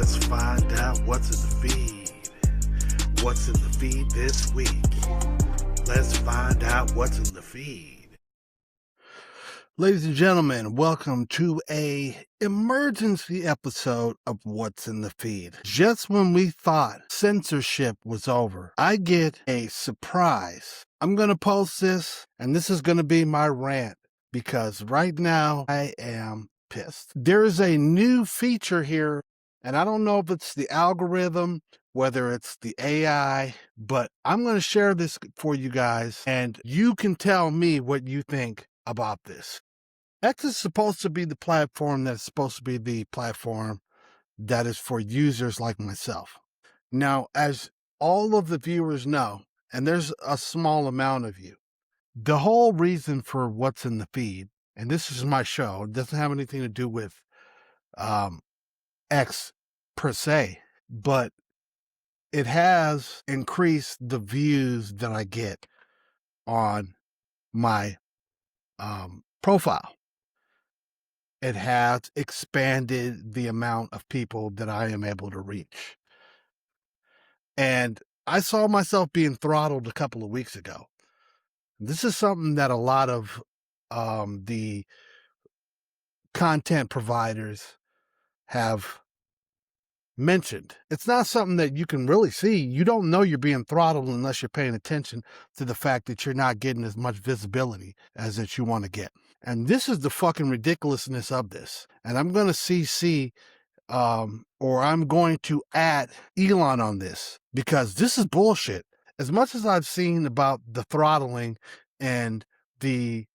Let's find out what's in the feed. What's in the feed this week? Let's find out what's in the feed. Ladies and gentlemen, welcome to a emergency episode of What's in the Feed. Just when we thought censorship was over, I get a surprise. I'm going to post this, and this is going to be my rant, because right now I am pissed. There is a new feature here, and I don't know if it's the algorithm, whether it's the AI, but I'm going to share this for you guys, and you can tell me what you think about this. X is supposed to be the platform that is for users like myself. Now, as all of the viewers know, and there's a small amount of you, the whole reason for What's in the Feed, and this is my show, it doesn't have anything to do with X per se, but it has increased the views that I get on my profile. It has expanded the amount of people that I am able to reach. And I saw myself being throttled a couple of weeks ago. This is something that a lot of the content providers have mentioned. It's not something that you can really see. You don't know you're being throttled unless you're paying attention to the fact that you're not getting as much visibility as that you want to get. And this is the fucking ridiculousness of this. And I'm going to CC or I'm going to add Elon on this, because this is bullshit. As much as I've seen about the throttling and the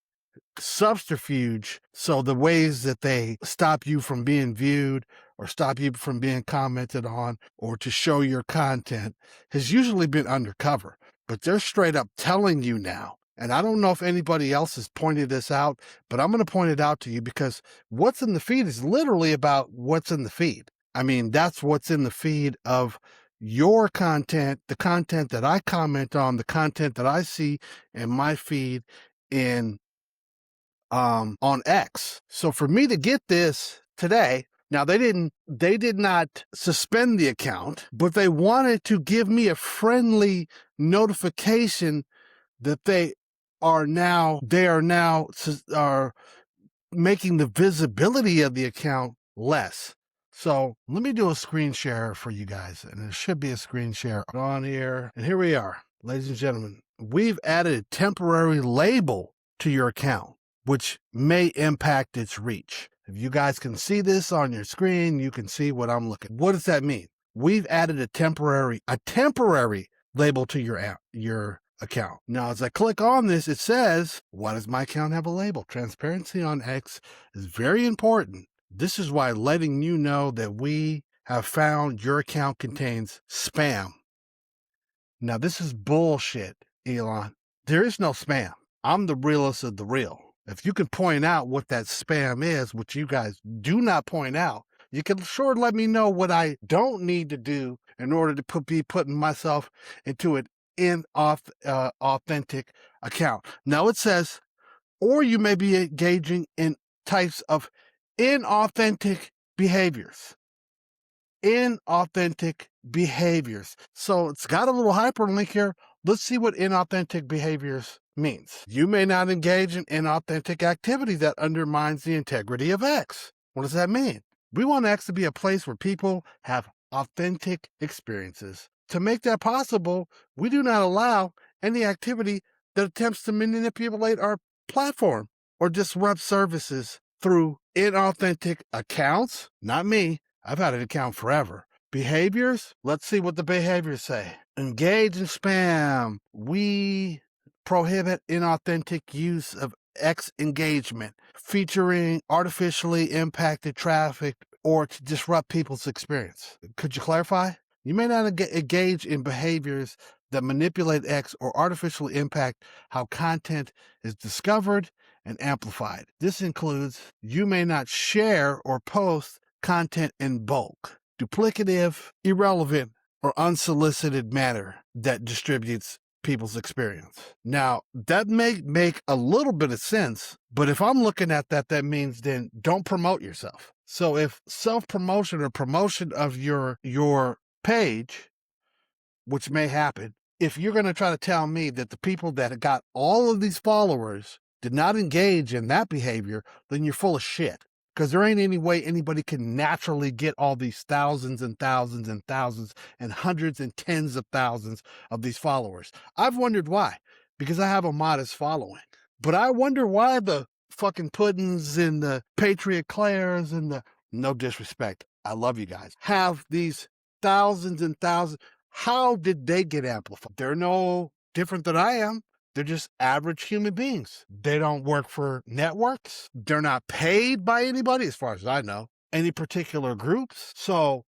subterfuge, so the ways that they stop you from being viewed or stop you from being commented on or to show your content, has usually been undercover. But they're straight up telling you now. And I don't know if anybody else has pointed this out, but I'm going to point it out to you, because What's in the Feed is literally about what's in the feed. I mean, that's what's in the feed of your content, the content that I comment on, the content that I see in my feed on X. So for me to get this today, now they did not suspend the account, but they wanted to give me a friendly notification that they are now making the visibility of the account less. So let me do a screen share for you guys, and it should be a screen share on here. And here we are, ladies and gentlemen. We've added a temporary label to your account, which may impact its reach. If you guys can see this on your screen, you can see what I'm looking. What does that mean? We've added a temporary label to your account. Now, as I click on this, it says, why does my account have a label? Transparency on X is very important. This is why letting you know that we have found your account contains spam. Now, this is bullshit, Elon. There is no spam. I'm the realest of the real. If you can point out what that spam is, which you guys do not point out, you can sure let me know what I don't need to do in order to be putting myself into an authentic account. Now it says, or you may be engaging in types of inauthentic behaviors. Inauthentic behaviors. So it's got a little hyperlink here. Let's see what inauthentic behaviors means. You may not engage in inauthentic activity that undermines the integrity of X. What does that mean? We want X to be a place where people have authentic experiences. To make that possible, we do not allow any activity that attempts to manipulate our platform or disrupt services through inauthentic accounts. Not me. I've had an account forever. Behaviors? Let's see what the behaviors say. Engage in spam. We prohibit inauthentic use of X engagement, featuring artificially impacted traffic or to disrupt people's experience. Could you clarify? You may not engage in behaviors that manipulate X or artificially impact how content is discovered and amplified. This includes, you may not share or post content in bulk, duplicative, irrelevant, or unsolicited manner that distributes people's experience. Now, that may make a little bit of sense, but if I'm looking at that, that means then don't promote yourself. So if self-promotion or promotion of your page, which may happen, if you're going to try to tell me that the people that got all of these followers did not engage in that behavior, then you're full of shit. Because there ain't any way anybody can naturally get all these thousands and thousands and thousands and hundreds and tens of thousands of these followers. I've wondered why. Because I have a modest following. But I wonder why the fucking Puddins and the Patriot Claires and the, no disrespect, I love you guys, have these thousands and thousands. How did they get amplified? They're no different than I am. They're just average human beings. They don't work for networks. They're not paid by anybody, as far as I know, any particular groups. So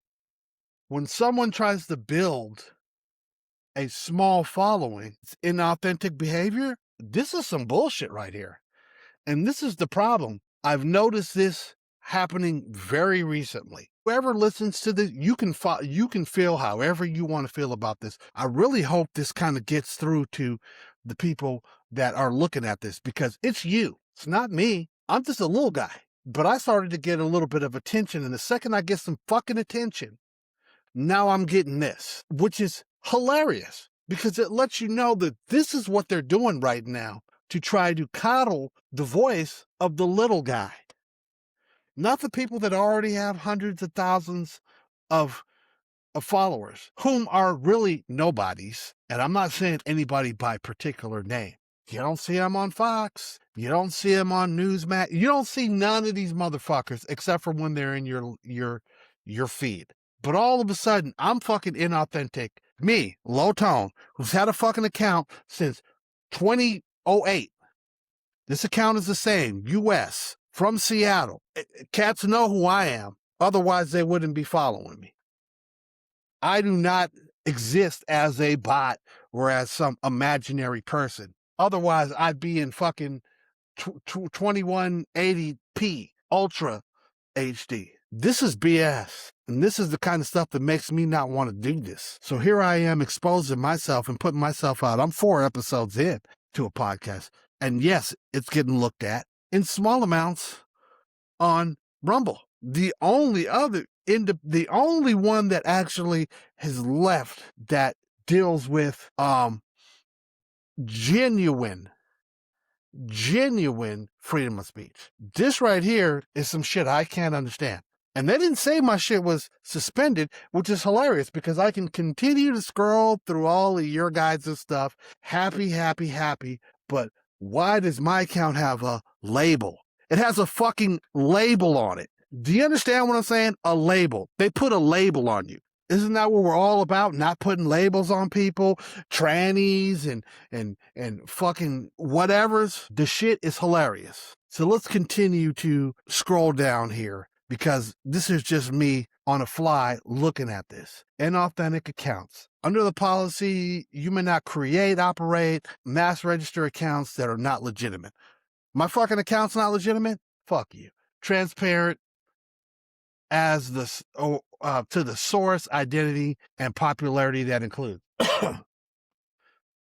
when someone tries to build a small following, it's inauthentic behavior, this is some bullshit right here. And this is the problem. I've noticed this happening very recently. Whoever listens to this, you can feel however you want to feel about this. I really hope this kind of gets through to the people that are looking at this, because it's you. It's not me. I'm just a little guy. But I started to get a little bit of attention, and the second I get some fucking attention, now I'm getting this, which is hilarious, because it lets you know that this is what they're doing right now to try to coddle the voice of the little guy. Not the people that already have hundreds of thousands of followers, whom are really nobodies. And I'm not saying anybody by particular name. You don't see them on Fox. You don't see them on Newsmax. You don't see none of these motherfuckers except for when they're in your feed. But all of a sudden, I'm fucking inauthentic. Me, Low Tone, who's had a fucking account since 2008. This account is the same, US, from Seattle. Cats know who I am. Otherwise, they wouldn't be following me. I do not exist as a bot or as some imaginary person. Otherwise, I'd be in fucking 2180p Ultra HD. This is BS. And this is the kind of stuff that makes me not want to do this. So here I am exposing myself and putting myself out. I'm 4 episodes in to a podcast. And yes, it's getting looked at in small amounts on Rumble. The only one that actually has left that deals with genuine freedom of speech. This right here is some shit I can't understand. And they didn't say my shit was suspended, which is hilarious, because I can continue to scroll through all of your guys' stuff. Happy. But why does my account have a label? It has a fucking label on it. Do you understand what I'm saying? A label. They put a label on you. Isn't that what we're all about? Not putting labels on people, trannies and fucking whatevers. The shit is hilarious. So let's continue to scroll down here, because this is just me on a fly looking at this. Inauthentic accounts. Under the policy, you may not create, operate, mass register accounts that are not legitimate. My fucking account's not legitimate? Fuck you. Transparent as to the source, identity, and popularity that includes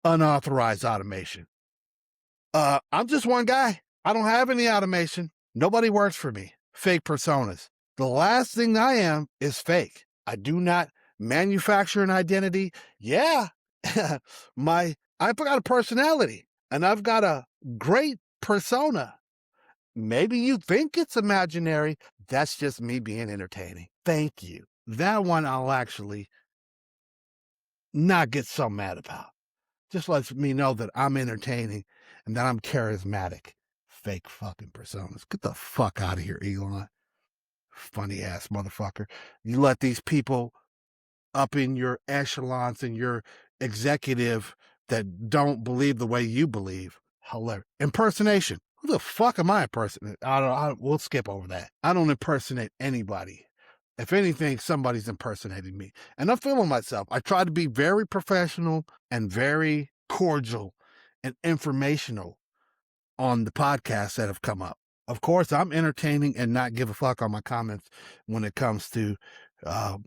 unauthorized automation. I'm just one guy. I don't have any automation. Nobody works for me. Fake personas. The last thing I am is fake. I do not manufacture an identity. Yeah, I've got a personality, and I've got a great persona. Maybe you think it's imaginary. That's just me being entertaining. Thank you. That one I'll actually not get so mad about. Just lets me know that I'm entertaining and that I'm charismatic. Fake fucking personas. Get the fuck out of here, Elon. Funny ass motherfucker. You let these people up in your echelons and your executive that don't believe the way you believe. Hilarious. Impersonation. Who the fuck am I impersonating? We'll skip over that. I don't impersonate anybody. If anything, somebody's impersonating me. And I'm feeling myself. I try to be very professional and very cordial and informational on the podcasts that have come up. Of course, I'm entertaining and not give a fuck on my comments when it comes to the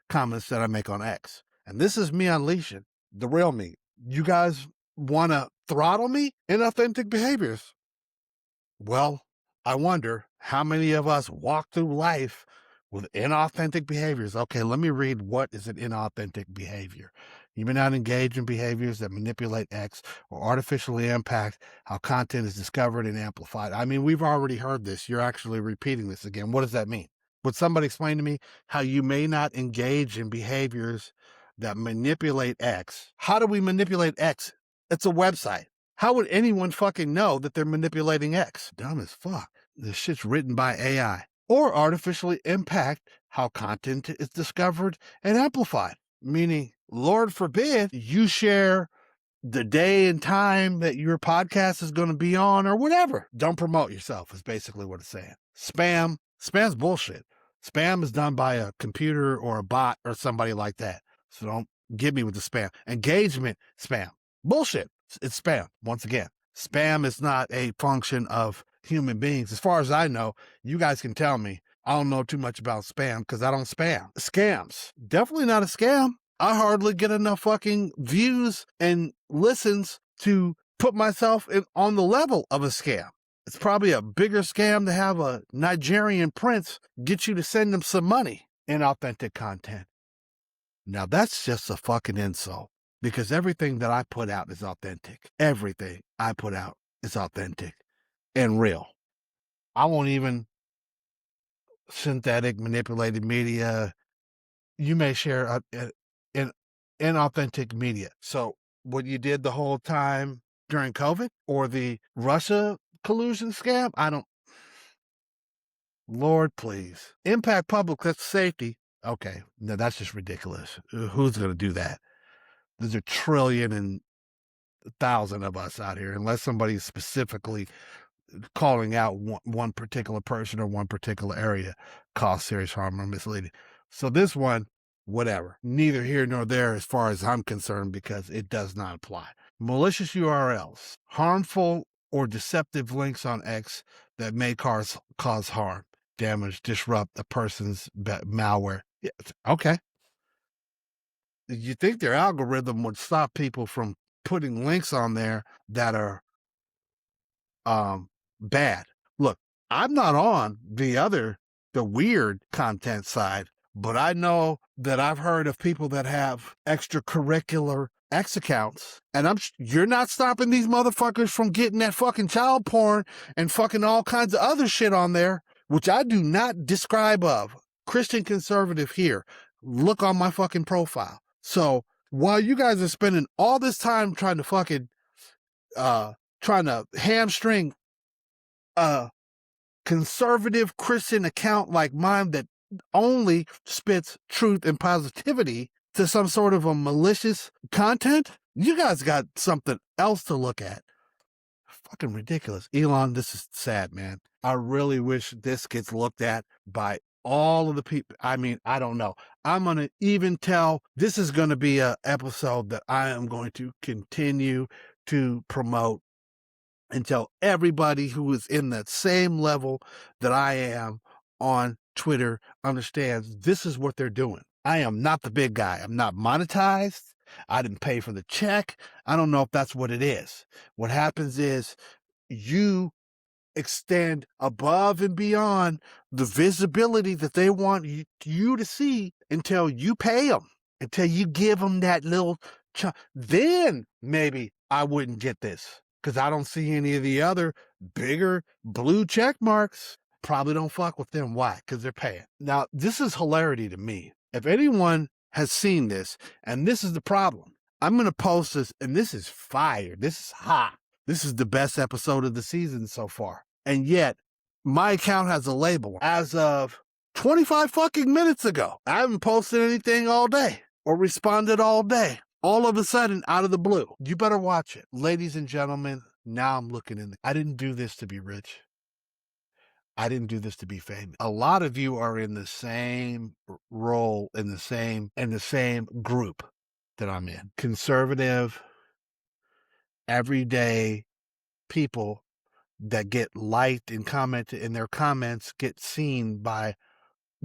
comments that I make on X. And this is me unleashing the real me. You guys want to throttle me? Inauthentic behaviors. Well, I wonder How many of us walk through life with inauthentic behaviors? Okay, let me read what is an inauthentic behavior. You may not engage in behaviors that manipulate X or artificially impact how content is discovered and amplified. I mean, we've already heard this. You're actually repeating this again. What does that mean? Would somebody explain to me how you may not engage in behaviors that manipulate X? How do we manipulate X? It's a website. How would anyone fucking know that they're manipulating X? Dumb as fuck. This shit's written by AI. Or artificially impact how content is discovered and amplified. Meaning, Lord forbid, you share the day and time that your podcast is going to be on or whatever. Don't promote yourself is basically what it's saying. Spam's bullshit. Spam is done by a computer or a bot or somebody like that. So don't get me with the spam. Engagement spam. Bullshit. It's spam. Once again, spam is not a function of human beings. As far as I know, you guys can tell me. I don't know too much about spam because I don't spam. Scams. Definitely not a scam. I hardly get enough fucking views and listens to put myself on the level of a scam. It's probably a bigger scam to have a Nigerian prince get you to send him some money in authentic content. Now that's just a fucking insult because everything that I put out is authentic. Everything I put out is authentic and real. I won't even synthetic manipulated media. You may share in inauthentic media. So what you did the whole time during COVID or the Russia collusion scam, I don't. Lord, please. Impact public safety. Okay, no, that's just ridiculous. Who's going to do that? There's a trillion and 1,000 of us out here, unless somebody's specifically calling out one particular person or one particular area cause serious harm or misleading. So this one, whatever, neither here nor there as far as I'm concerned because it does not apply. Malicious URLs, harmful or deceptive links on X that may cause harm, damage, disrupt a person's malware. Yeah, okay. You think their algorithm would stop people from putting links on there that are bad? Look, I'm not on the weird content side, but I know that I've heard of people that have extracurricular X accounts, and you're not stopping these motherfuckers from getting that fucking child porn and fucking all kinds of other shit on there, which I do not describe of. Christian conservative here. Look on my fucking profile. So while you guys are spending all this time trying to fucking trying to hamstring a conservative Christian account like mine that only spits truth and positivity to some sort of a malicious content, you guys got something else to look at. Fucking ridiculous. Elon, this is sad, man. I really wish this gets looked at by all of the people. I mean, I don't know. I'm going to even tell this is going to be an episode that I am going to continue to promote until everybody who is in that same level that I am on Twitter understands this is what they're doing. I am not the big guy. I'm not monetized. I didn't pay for the check. I don't know if that's what it is. What happens is you extend above and beyond the visibility that they want you to see until you pay them, until you give them that little then maybe I wouldn't get this because I don't see any of the other bigger blue check marks. Probably don't fuck with them. Why? Because they're paying. Now, this is hilarity to me. If anyone has seen this, and this is the problem, I'm going to post this, and this is fire. This is hot. This is the best episode of the season so far. And yet, my account has a label as of 25 fucking minutes ago. I haven't posted anything all day or responded all day. All of a sudden, out of the blue, you better watch it. Ladies and gentlemen, now I'm looking in. I didn't do this to be rich. I didn't do this to be famous. A lot of you are in the same role, in the same group that I'm in. Conservative, everyday people that get liked and commented, and their comments get seen by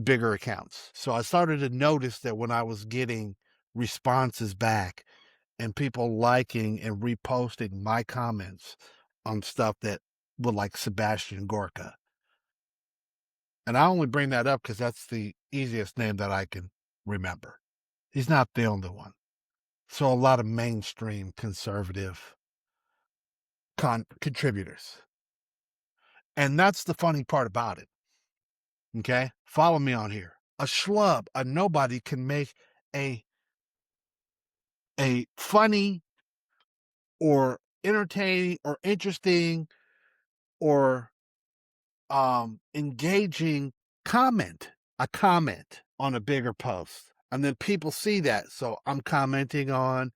bigger accounts. So I started to notice that when I was getting responses back and people liking and reposting my comments on stuff that would like Sebastian Gorka, And I only bring that up because that's the easiest name that I can remember. He's not the only one. So a lot of mainstream conservative contributors. And that's the funny part about it. Okay? Follow me on here. A schlub, a nobody can make a funny or entertaining or interesting or engaging a comment on a bigger post. And then people see that. So I'm commenting on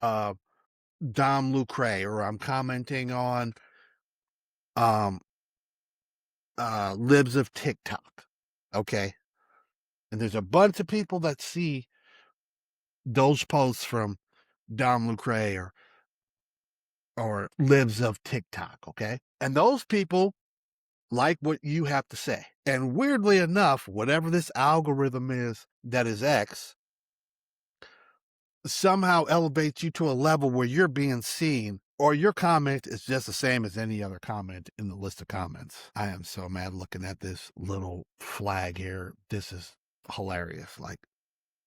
Dom Lucre, or I'm commenting on Libs of TikTok. Okay. And there's a bunch of people that see those posts from Dom Lucre or Libs of TikTok. Okay. And those people like what you have to say. And weirdly enough, whatever this algorithm is that is X, somehow elevates you to a level where you're being seen, or your comment is just the same as any other comment in the list of comments. I am so mad looking at this little flag here. This is hilarious. Like,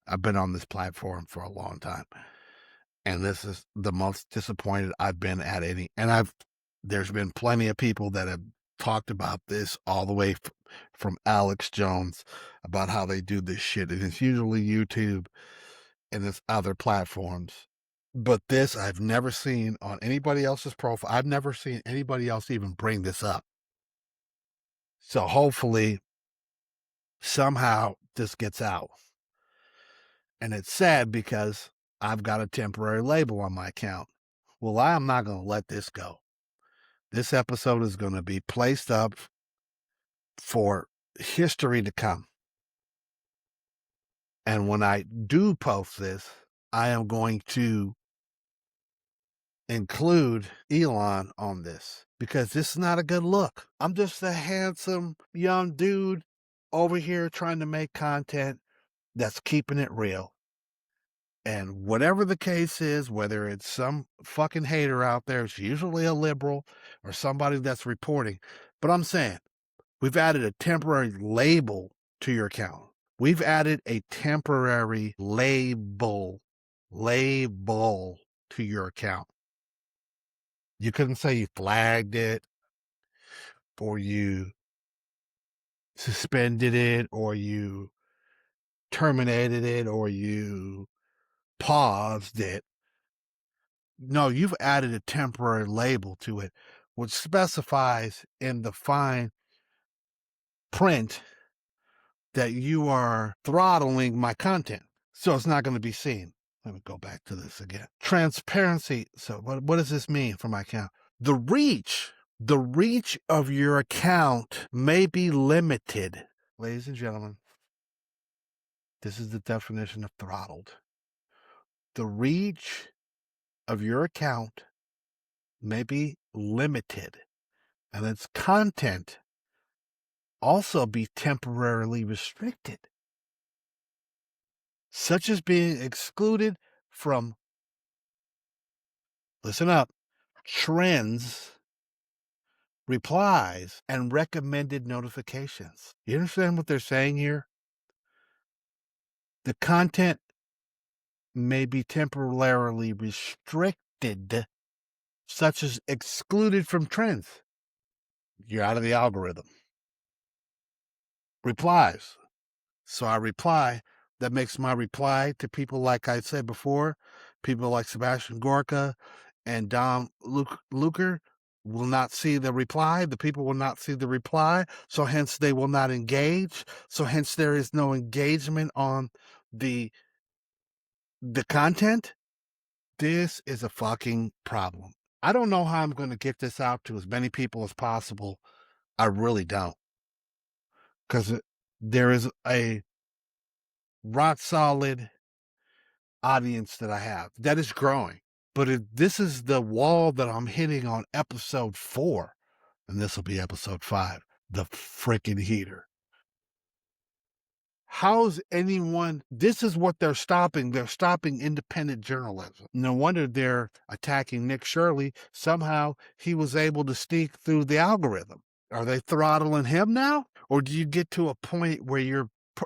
I've been on this platform for a long time, and this is the most disappointed I've been at any. And there's been plenty of people that have talked about this, all the way from Alex Jones, about how they do this shit. And it's usually YouTube and it's other platforms. But this I've never seen on anybody else's profile. I've never seen anybody else even bring this up. So hopefully somehow this gets out. And it's sad because I've got a temporary label on my account. Well, I am not going to let this go. This episode is going to be placed up for history to come. And when I do post this, I am going to include Elon on this, because this is not a good look. I'm just a handsome young dude over here trying to make content that's keeping it real. And whatever the case is, whether it's some fucking hater out there, it's usually a liberal or somebody that's reporting. But I'm saying, we've added a temporary label to your account. We've added a temporary label to your account. You couldn't say you flagged it, or you suspended it, or you terminated it, or you paused it. No, you've added a temporary label to it, which specifies in the fine print that you are throttling my content. So it's not going to be seen. Let me go back to this again. Transparency. So what does this mean for my account? The reach of your account may be limited. Ladies and gentlemen, this is the definition of throttled. The reach of your account may be limited, and its content also be temporarily restricted, such as being excluded from, listen up, trends, replies, and recommended notifications. You understand what they're saying here? The content may be temporarily restricted, such as excluded from trends. You're out of the algorithm. Replies. So I reply. That makes my reply to people, like I said before, people like Sebastian Gorka and Dom Lucre will not see the reply. The people will not see the reply. So hence they will not engage. So hence there is no engagement on the content. This is a fucking problem. I don't know how I'm going to get this out to as many people as possible. I really don't. Because there is a rock solid audience that I have that is growing. But if this is the wall that I'm hitting on episode 4, and this will be episode 5, the freaking heater. How's anyone, this is what they're stopping. They're stopping independent journalism. No wonder they're attacking Nick Shirley. Somehow he was able to sneak through the algorithm. Are they throttling him now? Or do you get to a point where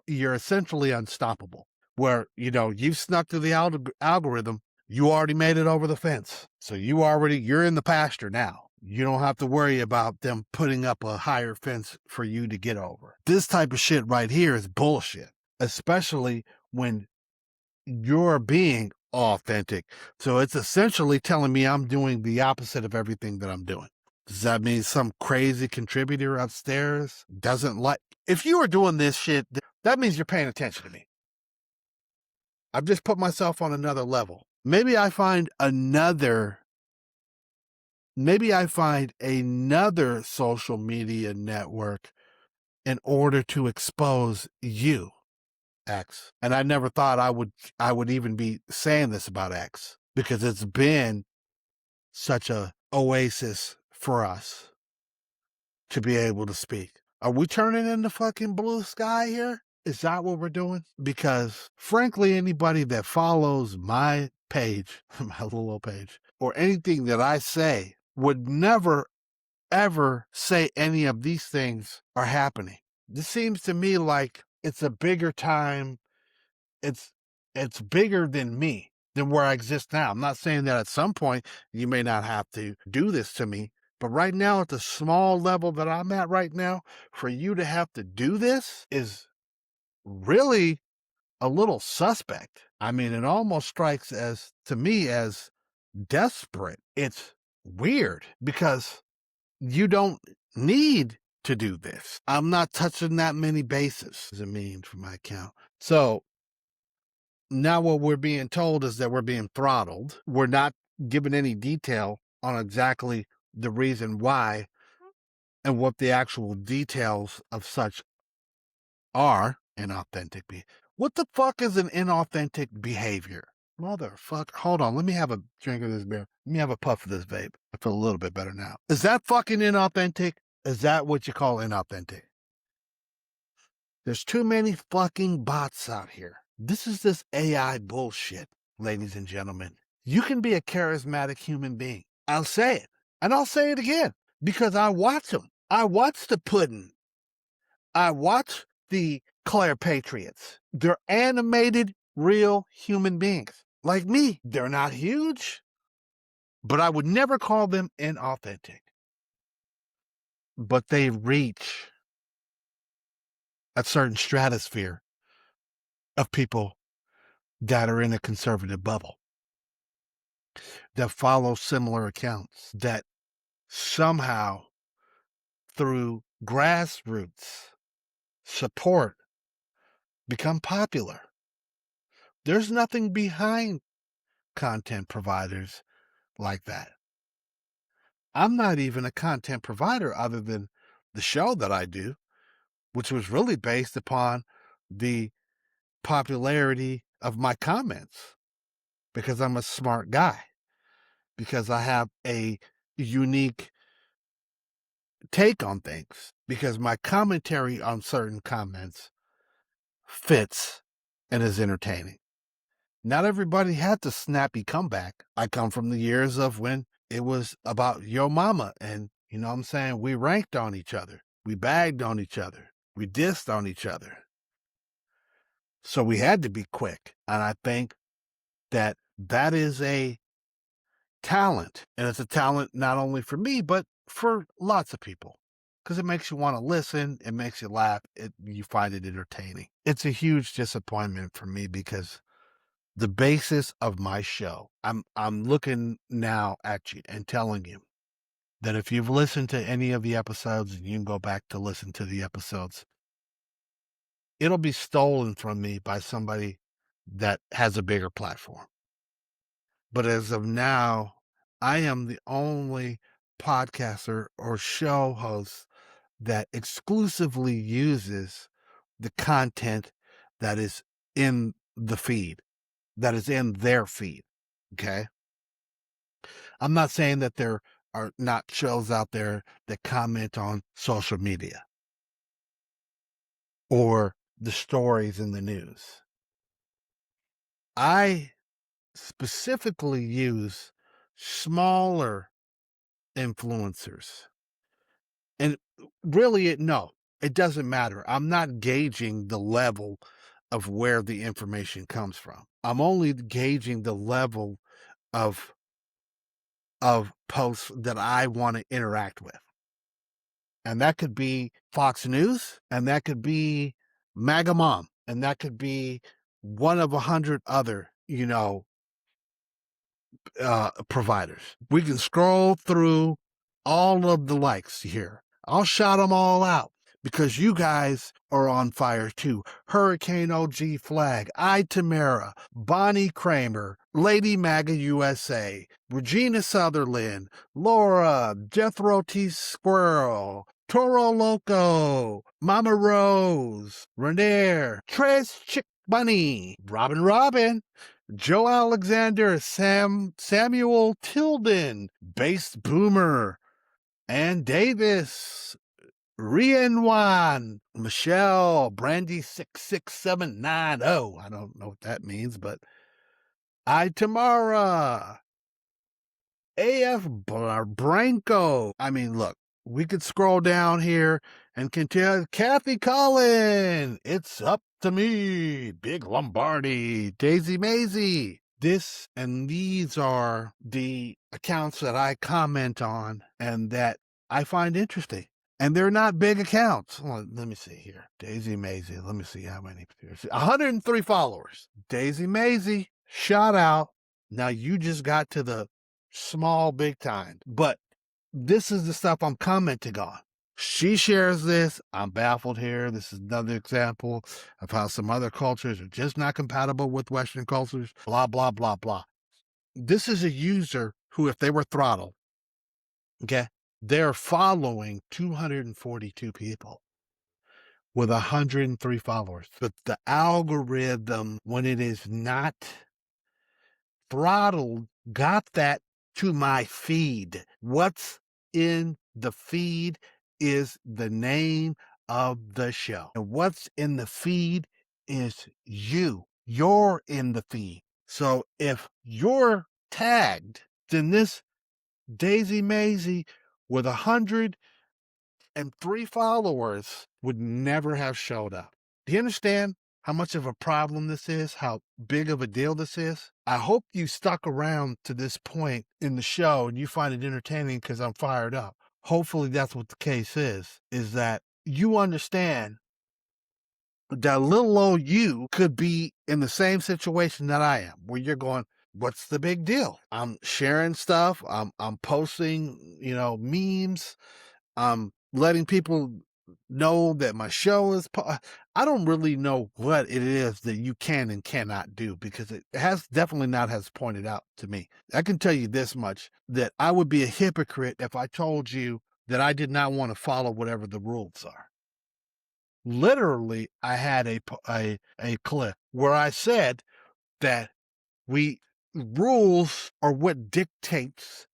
you're essentially unstoppable, where, you've snuck through the algorithm, you already made it over the fence. So you're in the pasture now. You don't have to worry about them putting up a higher fence for you to get over. This type of shit right here is bullshit, especially when you're being authentic. So it's essentially telling me I'm doing the opposite of everything that I'm doing. Does that mean some crazy contributor upstairs doesn't like? If you are doing this shit, that means you're paying attention to me. I've just put myself on another level. Maybe I find another social media network in order to expose you, X. And I never thought I would even be saying this about X, because it's been such a oasis for us to be able to speak. Are we turning into fucking blue sky here? Is that what we're doing? Because frankly, anybody that follows my page, my little page, or anything that I say would never, ever say any of these things are happening. This seems to me like it's a bigger time. It's bigger than me, than where I exist now. I'm not saying that at some point you may not have to do this to me, but right now, at the small level that I'm at right now, for you to have to do this is really a little suspect. I mean, it almost strikes to me as desperate. It's weird because you don't need to do this. I'm not touching that many bases, as it means for my account. So now what we're being told is that we're being throttled. We're not given any detail on exactly the reason why and what the actual details of such are. Inauthentic behavior. What the fuck is an inauthentic behavior? Motherfucker. Hold on. Let me have a drink of this beer. Let me have a puff of this vape. I feel a little bit better now. Is that fucking inauthentic? Is that what you call inauthentic? There's too many fucking bots out here. This is this AI bullshit, ladies and gentlemen. You can be a charismatic human being. I'll say it. And I'll say it again because I watch them. I watch the Puddin'. I watch the Claire Patriots. They're animated, real human beings like me. They're not huge, but I would never call them inauthentic. But they reach a certain stratosphere of people that are in a conservative bubble, that follow similar accounts, that somehow through grassroots support become popular. There's nothing behind content providers like that. I'm not even a content provider other than the show that I do, which was really based upon the popularity of my comments, because I'm a smart guy, because I have a unique take on things, because my commentary on certain comments fits and is entertaining. Not everybody had the snappy comeback. I come from the years of when it was about Yo Mama, and you know what I'm saying? We ranked on each other. We bagged on each other. We dissed on each other. So we had to be quick. And I think that is a talent. And it's a talent not only for me, but for lots of people. Because it makes you want to listen. It makes you laugh. You find it entertaining. It's a huge disappointment for me because the basis of my show, I'm looking now at you and telling you that if you've listened to any of the episodes, and you can go back to listen to the episodes, it'll be stolen from me by somebody that has a bigger platform. But as of now, I am the only podcaster or show host that exclusively uses the content that is in the feed, that is in their feed. Okay. I'm not saying that there are not shows out there that comment on social media or the stories in the news. I specifically use smaller influencers. And really, no, it doesn't matter. I'm not gauging the level of where the information comes from. I'm only gauging the level of posts that I want to interact with. And that could be Fox News, and that could be MAGA Mom, and that could be one of 100 other, providers. We can scroll through all of the likes here. I'll shout them all out because you guys are on fire too. Hurricane OG Flag, I Tamara, Bonnie Kramer, Lady MAGA USA, Regina Sutherland, Laura, Jethro T. Squirrel, Toro Loco, Mama Rose, Renair, Tres Chick Bunny, Robin, Joe Alexander, Samuel Tilden, Bass Boomer, Ann Davis, Rian Michelle, Brandy 66790. I don't know what that means, but I Tamara, AF Branco. I mean, look, we could scroll down here and continue. Kathy Cullen, it's up to me. Big Lombardi, Daisy Maisie. This and these are the accounts that I comment on and that I find interesting. And they're not big accounts. Well, let me see here. Daisy Maisie. Let me see how many. 103 followers. Daisy Maisie, shout out. Now you just got to the small, big time. But this is the stuff I'm commenting on. She shares this. I'm baffled here. This is another example of how some other cultures are just not compatible with Western cultures. Blah, blah, blah, blah. This is a user who, if they were throttled, okay, they're following 242 people with 103 followers. But the algorithm, when it is not throttled, got that to my feed. What's in the feed is the name of the show. And what's in the feed is you. You're in the feed. So if you're tagged, then this Daisy Maisie with 103 followers would never have showed up. Do you understand how much of a problem this is? How big of a deal this is? I hope you stuck around to this point in the show and you find it entertaining because I'm fired up. Hopefully that's what the case is that you understand that little old you could be in the same situation that I am, where you're going, what's the big deal? I'm sharing stuff. I'm posting, memes. I'm letting people know that my show is. I don't really know what it is that you can and cannot do because it has definitely not has pointed out to me. I can tell you this much, that I would be a hypocrite if I told you that I did not want to follow whatever the rules are. Literally, I had a clip where I said that rules are what dictates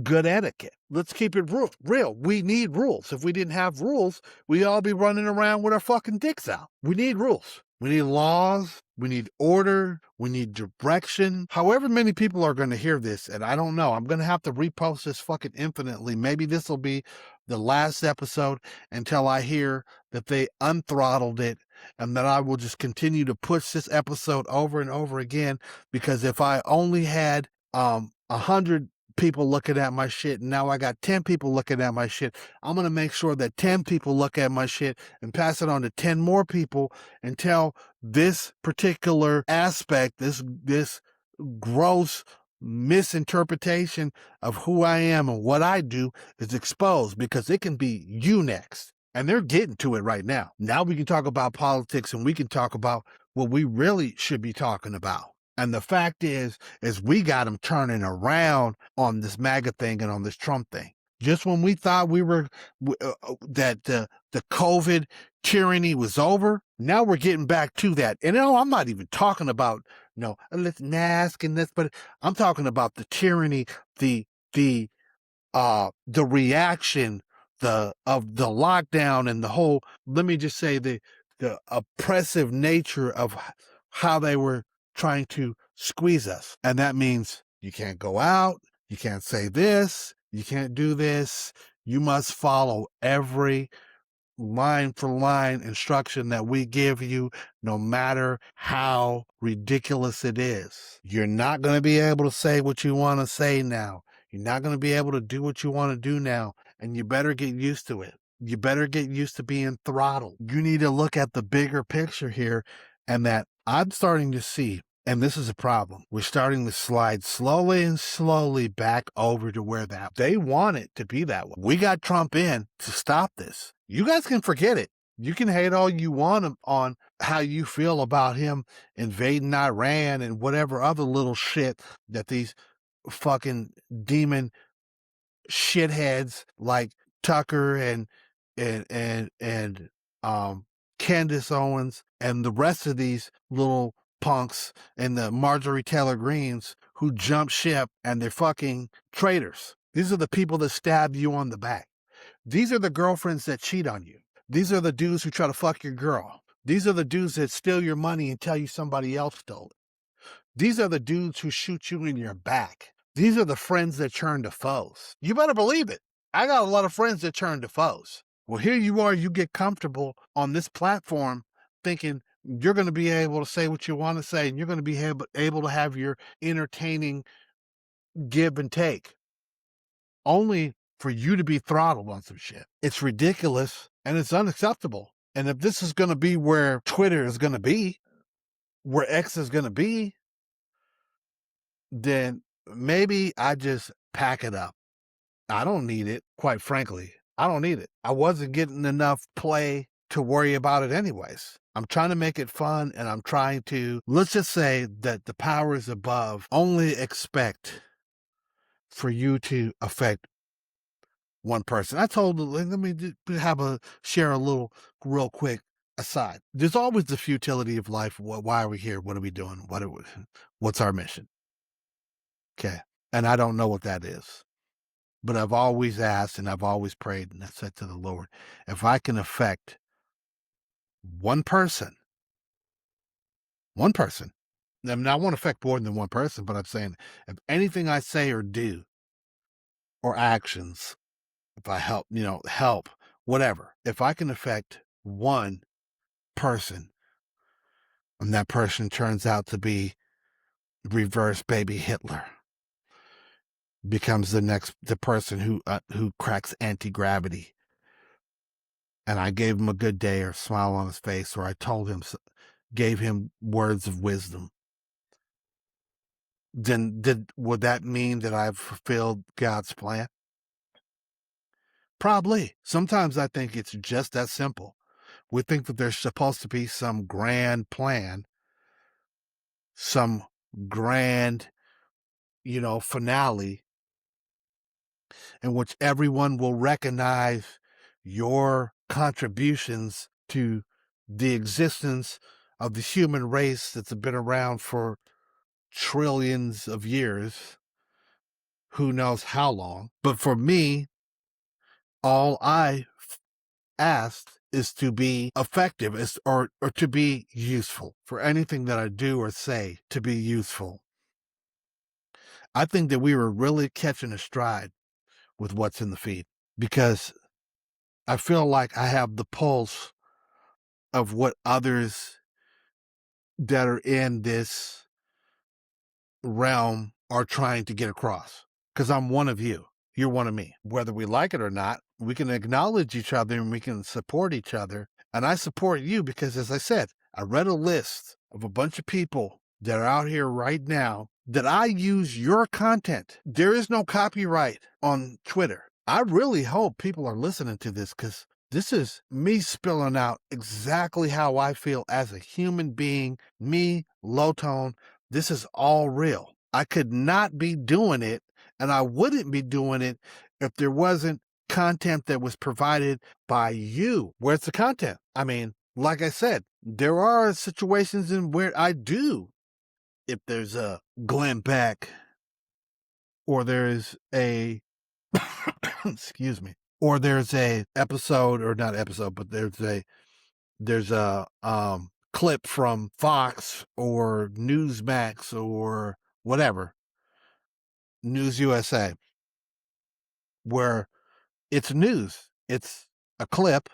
good etiquette. Let's keep it real. We need rules. If we didn't have rules, we'd all be running around with our fucking dicks out. We need rules. We need laws. We need order. We need direction. However many people are going to hear this, and I don't know, I'm going to have to repost this fucking infinitely. Maybe this will be the last episode until I hear that they unthrottled it, and that I will just continue to push this episode over and over again, because if I only had 100 people looking at my shit and now I got 10 people looking at my shit, I'm going to make sure that 10 people look at my shit and pass it on to 10 more people until this particular aspect, this gross misinterpretation of who I am and what I do is exposed, because it can be you next. And they're getting to it right now. Now we can talk about politics and we can talk about what we really should be talking about. And the fact is we got them turning around on this MAGA thing and on this Trump thing. Just when we thought we were, that the COVID tyranny was over, now we're getting back to that. And I'm not even talking about, let's mask and this, but I'm talking about the tyranny, the reaction, of the lockdown and the whole, let me just say the oppressive nature of how they were trying to squeeze us. And that means you can't go out, you can't say this, you can't do this, you must follow every line for line instruction that we give you, no matter how ridiculous it is. You're not going to be able to say what you want to say now. You're not going to be able to do what you want to do now. And you better get used to it. You better get used to being throttled. You need to look at the bigger picture here, and that I'm starting to see, and this is a problem. We're starting to slide slowly and slowly back over to where that they want it to be that way. We got Trump in to stop this. You guys can forget it. You can hate all you want on how you feel about him invading Iran and whatever other little shit that these fucking demon shitheads like Tucker and Candace Owens and the rest of these little punks and the Marjorie Taylor Greens who jump ship, and they're fucking traitors. These are the people that stab you on the back. These are the girlfriends that cheat on you. These are the dudes who try to fuck your girl. These are the dudes that steal your money and tell you somebody else stole it. These are the dudes who shoot you in your back. These are the friends that turn to foes. You better believe it. I got a lot of friends that turn to foes. Well, here you are, you get comfortable on this platform thinking you're going to be able to say what you want to say, and you're going to be able to have your entertaining give and take, only for you to be throttled on some shit. It's ridiculous and it's unacceptable. And if this is going to be where Twitter is going to be, where X is going to be, then maybe I just pack it up. I don't need it, quite frankly. I don't need it. I wasn't getting enough play to worry about it anyways. I'm trying to make it fun, and I'm trying to, let's just say that the powers above only expect for you to affect one person. I told, let me share a little real quick aside. There's always the futility of life. Why are we here? What are we doing? What's our mission? Okay. And I don't know what that is. But I've always asked and I've always prayed and I said to the Lord, if I can affect one person, I mean, I want to affect more than one person, but I'm saying if anything I say or do or actions, if I help, whatever, if I can affect one person and that person turns out to be reverse baby Hitler, becomes the person who cracks anti-gravity, and I gave him a good day or a smile on his face, or I gave him words of wisdom, then would that mean that I've fulfilled God's plan? Probably. Sometimes I think it's just that simple. We think that there's supposed to be some grand plan, some grand, finale in which everyone will recognize your contributions to the existence of the human race that's been around for trillions of years, who knows how long. But for me, all I asked is to be effective, or to be useful, for anything that I do or say to be useful. I think that we were really catching a stride with what's in the feed, because I feel like I have the pulse of what others that are in this realm are trying to get across. Because I'm one of you. You're one of me. Whether we like it or not, we can acknowledge each other and we can support each other. And I support you because, as I said, I read a list of a bunch of people that are out here right now that I use your content. There is no copyright on Twitter. I really hope people are listening to this, because this is me spilling out exactly how I feel as a human being, me, Low Tone. This is all real. I could not be doing it, and I wouldn't be doing it if there wasn't content that was provided by you. Where's the content? I mean, like I said, there are situations in where I do. If there's a Glenn Beck, or there's a excuse me, or there's a episode, or not episode, but there's a clip from Fox or Newsmax or whatever, News USA, where it's news. It's a clip,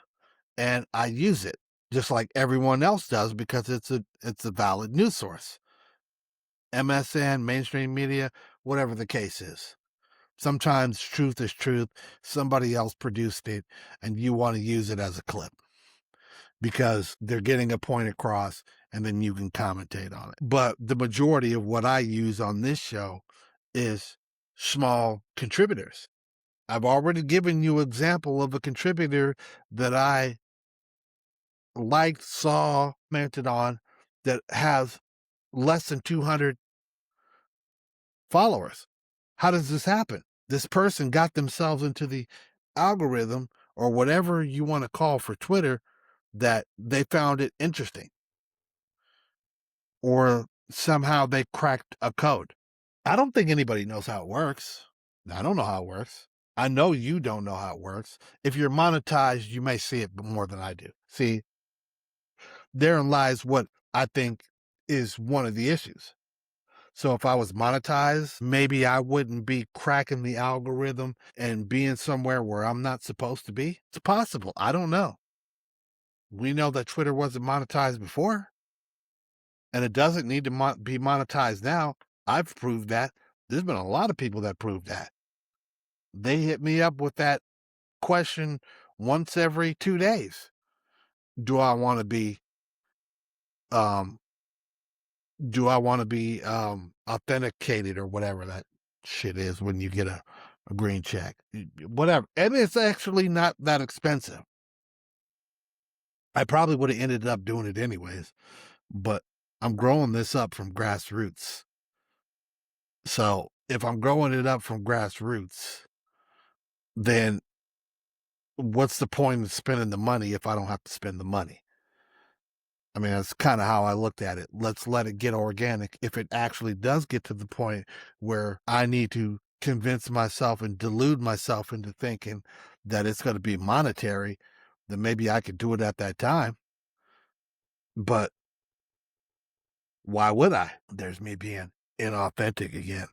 and I use it just like everyone else does because it's a valid news source. MSN, mainstream media, whatever the case is. Sometimes truth is truth. Somebody else produced it and you want to use it as a clip because they're getting a point across and then you can commentate on it. But the majority of what I use on this show is small contributors. I've already given you an example of a contributor that I liked, saw, commented on that has less than 200 followers. How does this happen? This person got themselves into the algorithm or whatever you want to call for Twitter that they found it interesting. Or somehow they cracked a code. I don't think anybody knows how it works. I don't know how it works. I know you don't know how it works. If you're monetized, you may see it more than I do. See, therein lies what I think is one of the issues. So if I was monetized, maybe I wouldn't be cracking the algorithm and being somewhere where I'm not supposed to be. It's possible. I don't know. We know that Twitter wasn't monetized before, and it doesn't need to be monetized now. I've proved that. There's been a lot of people that proved that. They hit me up with that question once every 2 days. Do I want to be um authenticated or whatever that shit is when you get a green check? Whatever. And it's actually not that expensive. I probably would have ended up doing it anyways, but I'm growing this up from grassroots. So if I'm growing it up from grassroots, then what's the point of spending the money if I don't have to spend the money? I mean, that's kind of how I looked at it. Let's let it get organic. If it actually does get to the point where I need to convince myself and delude myself into thinking that it's going to be monetary, then maybe I could do it at that time. But why would I? There's me being inauthentic again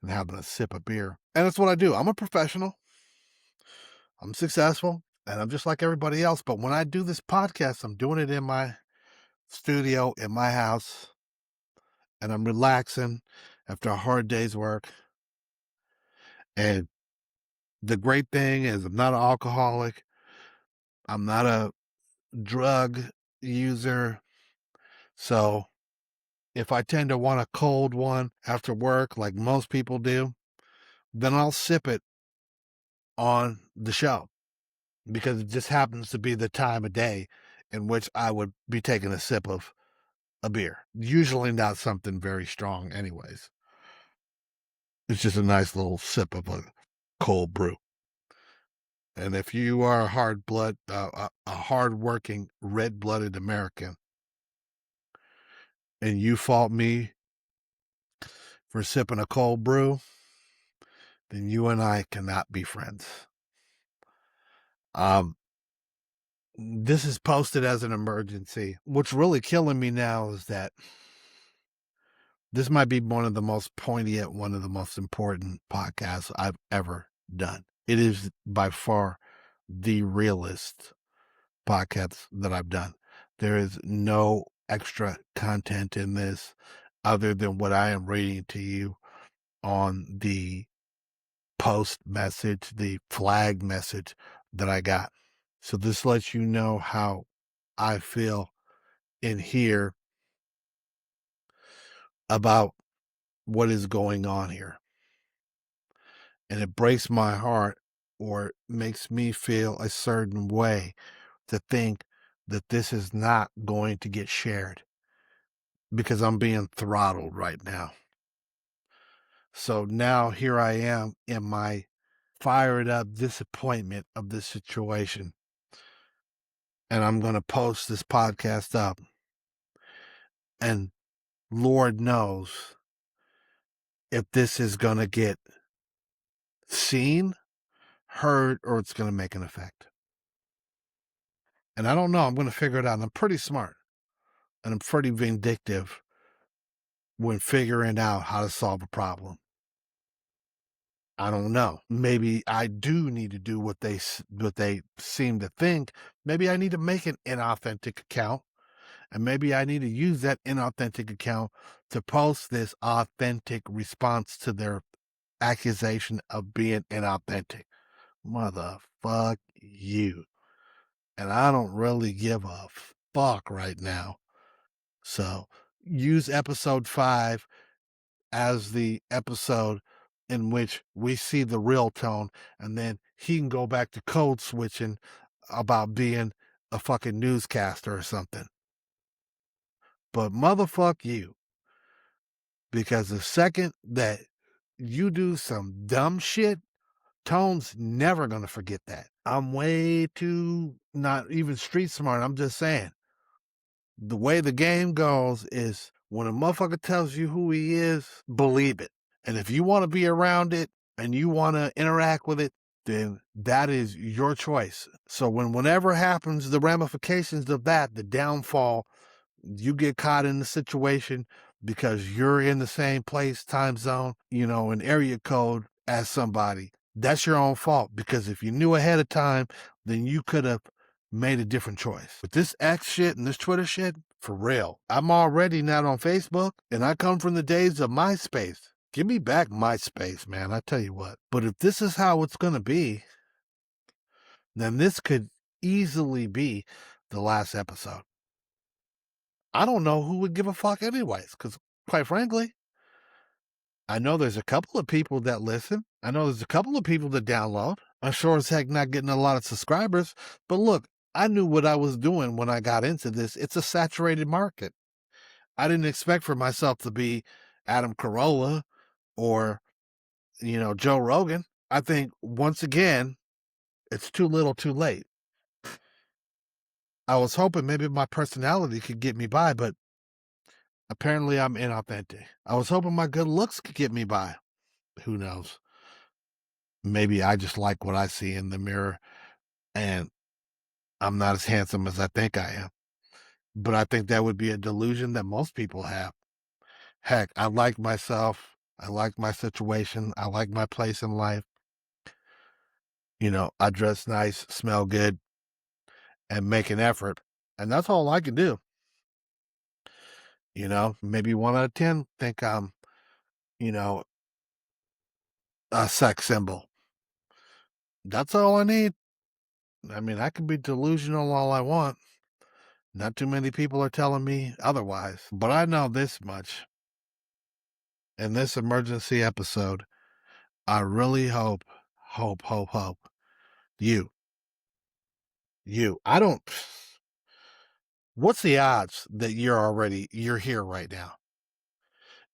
and having a sip of beer. And that's what I do. I'm a professional. I'm successful and I'm just like everybody else. But when I do this podcast, I'm doing it in my studio, in my house, and I'm relaxing after a hard day's work. And the great thing is I'm not an alcoholic. I'm not a drug user. So if I tend to want a cold one after work, like most people do, then I'll sip it on the show because it just happens to be the time of day in which I would be taking a sip of a beer. Usually not something very strong anyways. It's just a nice little sip of a cold brew. And if you are a hard-working, red-blooded American, and you fault me for sipping a cold brew, then you and I cannot be friends. This is posted as an emergency. What's really killing me now is that this might be one of the most poignant, one of the most important podcasts I've ever done. It is by far the realest podcast that I've done. There is no extra content in this other than what I am reading to you on the post message, the flag message that I got. So this lets you know how I feel in here about what is going on here. And it breaks my heart or makes me feel a certain way to think that this is not going to get shared because I'm being throttled right now. So now here I am in my fired up disappointment of this situation. And I'm going to post this podcast up. And Lord knows if this is going to get seen, heard, or it's going to make an effect. And I don't know. I'm going to figure it out. And I'm pretty smart. And I'm pretty vindictive when figuring out how to solve a problem. I don't know. Maybe I do need to do what they seem to think. Maybe I need to make an inauthentic account, and maybe I need to use that inauthentic account to post this authentic response to their accusation of being inauthentic. Motherfuck you. And I don't really give a fuck right now. So use episode 5 as the episode in which we see the real Tone, and then he can go back to code switching about being a fucking newscaster or something. But motherfuck you. Because the second that you do some dumb shit, Tone's never gonna forget that. I'm way too not even street smart. I'm just saying. The way the game goes is when a motherfucker tells you who he is, believe it. And if you want to be around it and you want to interact with it, then that is your choice. So whenever happens, the ramifications of that, the downfall, you get caught in the situation because you're in the same place, time zone, an area code as somebody. That's your own fault, because if you knew ahead of time, then you could have made a different choice. But this X shit and this Twitter shit, for real. I'm already not on Facebook, and I come from the days of MySpace. Give me back MySpace, man. I tell you what. But if this is how it's going to be, then this could easily be the last episode. I don't know who would give a fuck anyways, because quite frankly, I know there's a couple of people that listen. I know there's a couple of people that download. I'm sure as heck not getting a lot of subscribers. But look, I knew what I was doing when I got into this. It's a saturated market. I didn't expect for myself to be Adam Carolla or, Joe Rogan. I think once again, it's too little too late. I was hoping maybe my personality could get me by, but apparently I'm inauthentic. I was hoping my good looks could get me by. Who knows? Maybe I just like what I see in the mirror and I'm not as handsome as I think I am. But I think that would be a delusion that most people have. Heck, I like myself. I like my situation. I like my place in life. I dress nice, smell good, and make an effort. And that's all I can do. Maybe 1 out of 10 think I'm, a sex symbol. That's all I need. I mean, I can be delusional all I want. Not too many people are telling me otherwise. But I know this much. In this emergency episode, I really hope you, I don't, what's the odds that you're here right now?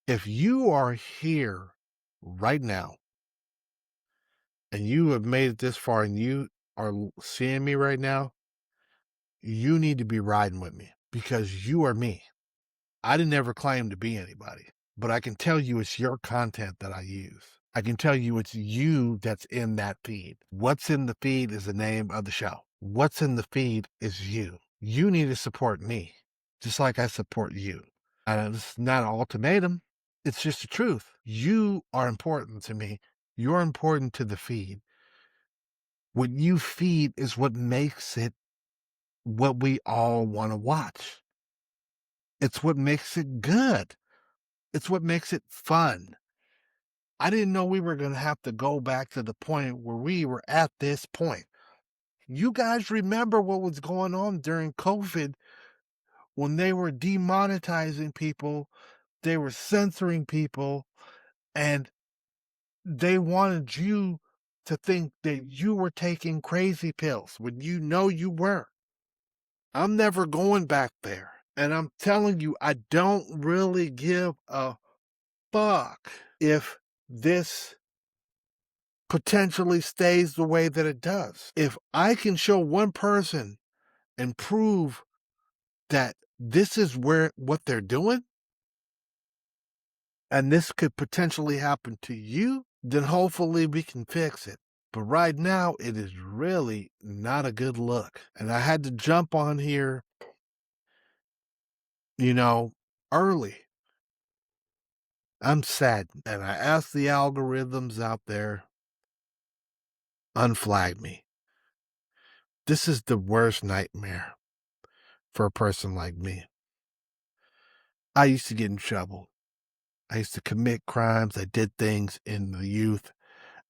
If you are here right now and you have made it this far and you are seeing me right now, you need to be riding with me because you are me. I didn't ever claim to be anybody, but I can tell you it's your content that I use. I can tell you it's you that's in that feed. What's in the feed is the name of the show. What's in the feed is you. You need to support me, just like I support you. And it's not an ultimatum. It's just the truth. You are important to me. You're important to the feed. What you feed is what makes it what we all want to watch. It's what makes it good. It's what makes it fun. I didn't know we were going to have to go back to the point where we were at this point. You guys remember what was going on during COVID when they were demonetizing people, they were censoring people, and they wanted you to think that you were taking crazy pills when you know you weren't. I'm never going back there. And I'm telling you, I don't really give a fuck if this potentially stays the way that it does. If I can show one person and prove that this is what they're doing, and this could potentially happen to you, then hopefully we can fix it. But right now, it is really not a good look. And I had to jump on here, early. I'm sad. And I asked the algorithms out there, unflag me. This is the worst nightmare for a person like me. I used to get in trouble. I used to commit crimes. I did things in the youth,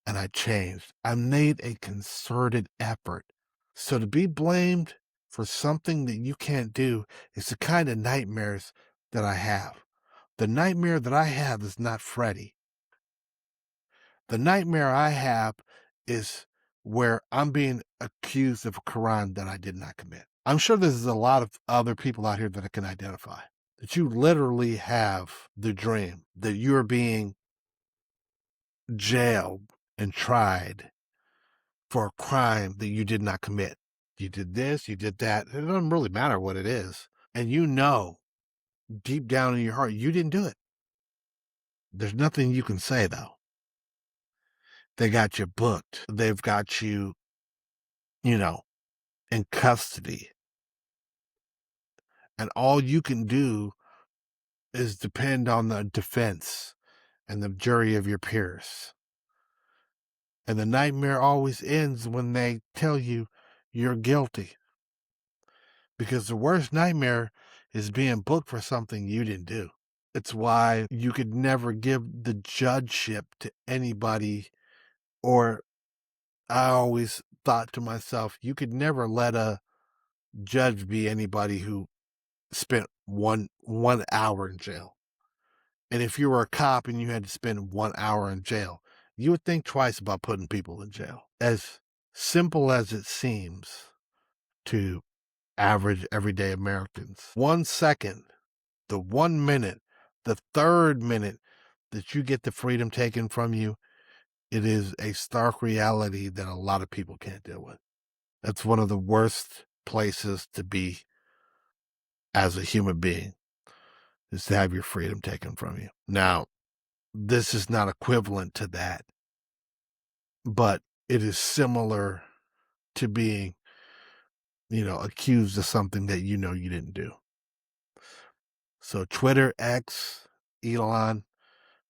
and I changed. I made a concerted effort. So to be blamed for something that you can't do is the kind of nightmares that I have. The nightmare that I have is not Freddy. The nightmare I have is where I'm being accused of a crime that I did not commit. I'm sure there's a lot of other people out here that I can identify. That you literally have the dream that you're being jailed and tried for a crime that you did not commit. You did this, you did that. It doesn't really matter what it is. And you know, deep down in your heart, you didn't do it. There's nothing you can say, though. They got you booked. They've got you, in custody. And all you can do is depend on the defense and the jury of your peers. And the nightmare always ends when they tell you you're guilty. Because the worst nightmare is being booked for something you didn't do. It's why you could never give the judgeship to anybody, or I always thought to myself, you could never let a judge be anybody who spent one hour in jail. And if you were a cop and you had to spend 1 hour in jail, you would think twice about putting people in jail. As simple as it seems to average, everyday Americans, 1 second, the 1 minute, the third minute that you get the freedom taken from you, it is a stark reality that a lot of people can't deal with. That's one of the worst places to be as a human being, is to have your freedom taken from you. Now, this is not equivalent to that, but it is similar to being, accused of something that you didn't do. So Twitter, X, Elon,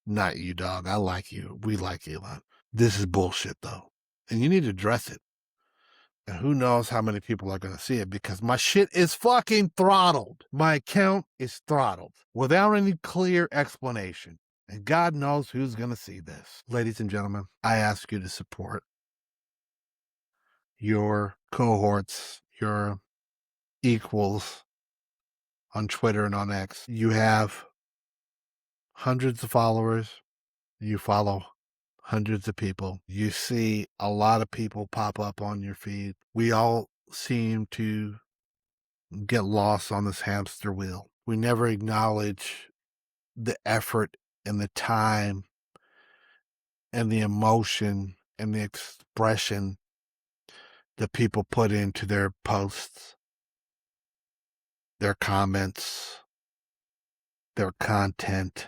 not you, dog. I like you. We like Elon. This is bullshit, though. And you need to address it. And who knows how many people are going to see it, because my shit is fucking throttled. My account is throttled without any clear explanation. And God knows who's going to see this. Ladies and gentlemen, I ask you to support your cohorts, your equals on Twitter and on X. You have hundreds of followers. You follow hundreds of people. You see a lot of people pop up on your feed. We all seem to get lost on this hamster wheel. We never acknowledge the effort and the time and the emotion and the expression that people put into their posts, their comments, their content.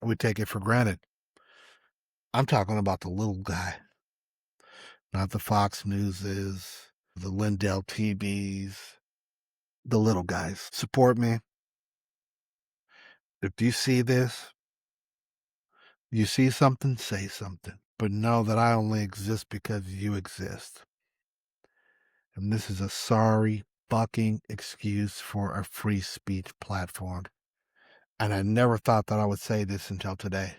We take it for granted. I'm talking about the little guy, not the Fox Newses, the Lindell TVs, the little guys. Support me. If you see this, you see something, say something. But know that I only exist because you exist. And this is a sorry fucking excuse for a free speech platform. And I never thought that I would say this until today.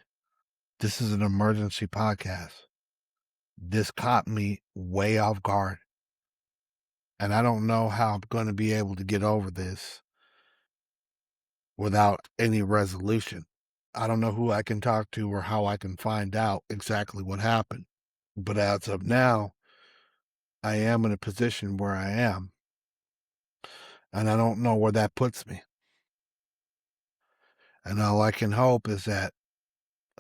This is an emergency podcast. This caught me way off guard. And I don't know how I'm going to be able to get over this without any resolution. I don't know who I can talk to or how I can find out exactly what happened. But as of now, I am in a position where I am. And I don't know where that puts me. And all I can hope is that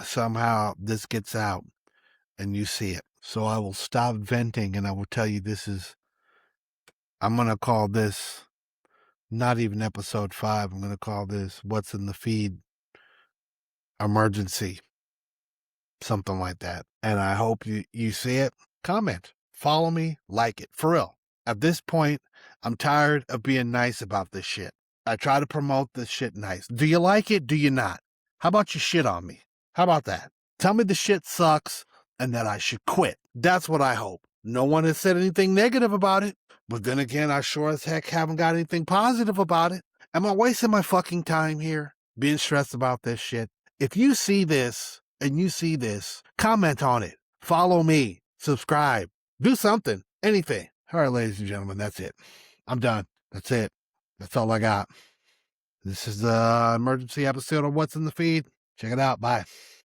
somehow this gets out and you see it. So I will stop venting and I will tell you I'm going to call this not even episode 5. I'm going to call this What's in the Feed Emergency. Something like that. And I hope you see it. Comment, follow me, like it. For real. At this point, I'm tired of being nice about this shit. I try to promote this shit nice. Do you like it? Do you not? How about you shit on me? How about that? Tell me the shit sucks. and that I should quit. That's what I hope. No one has said anything negative about it. But then again, I sure as heck haven't got anything positive about it. Am I wasting my fucking time here being stressed about this shit? If you see this and you see this, comment on it. Follow me. Subscribe. Do something. Anything. All right, ladies and gentlemen, that's it. I'm done. That's it. That's all I got. This is the emergency episode of What's in the Feed. Check it out. Bye.